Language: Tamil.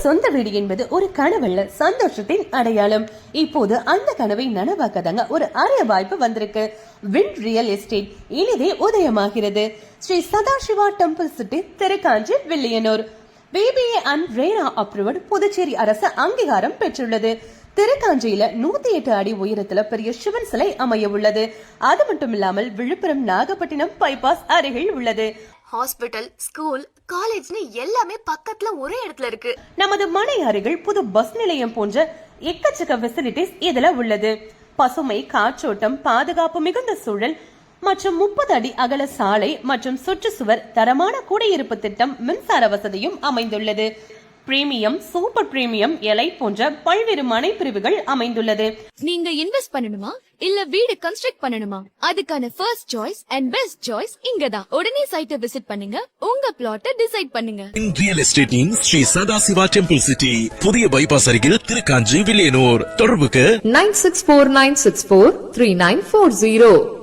சொந்த வீடு என்பது ஒரு கனவல்ல, சந்தோஷத்தின் அடையாளம். இப்போது அந்த கனவை நனவாக்கதாங்க ஒரு அரிய வாய்ப்பு வந்திருக்கு. வின் ரியல் எஸ்டேட் இனிதே உதயமாகிறது. Shri Sadashiva temple city, Thirukanchi, Villianur. BBA and RERA approved, Puducherry அரசு அங்கீகாரம் பெற்றுள்ளது. திருக்காஞ்சியில 108 அடி உயரத்துல பெரிய சிவன் சிலை அமைய உள்ளது. அது மட்டும் இல்லாமல் விழுப்புரம் நாகப்பட்டினம் பைபாஸ் அருகில் உள்ளது. ஹாஸ்பிட்டல், ஸ்கூல், காலேஜ்னு எல்லாமே பக்கத்துல ஒரே இடத்துல இருக்கு. நமது மனை அருகில் புது பஸ் நிலையம் போன்ற எக்கச்சக்க ஃபெசிலிட்டிஸ் இதுல உள்ளது. பசுமை, காற்றோட்டம், பாதுகாப்பு மிகுந்த சூழல் மற்றும் 30 அடி அகல சாலை மற்றும் சுற்றுச்சுவர், தரமான குடியிருப்பு திட்டம், மின்சார வசதியும் அமைந்துள்ளது. பிரீமியம், சூப்பர் பிரீமியம், எலை போன்ற பல்வேறு மனை பிரிவுகள் அமைந்துள்ளது. நீங்க இன்வெஸ்ட் பண்ணணுமா இல்ல வீடு கன்ஸ்ட்ரக்ட் பண்ணணுமா? அதுக்கான first choice and best choice இங்கதான். உடனே சைட்டை விசிட் பண்ணுங்க, உங்க பிளாட்டை டிசைட் பண்ணுங்க. ரியல் எஸ்டேட்டின் ஸ்ரீ சதாசிவா டெம்பிள் சிட்டி, புதிய பைபாஸ் அருகில், திருக்காஞ்சி, வில்லியனூர். தொடர்புக்கு 9649643940.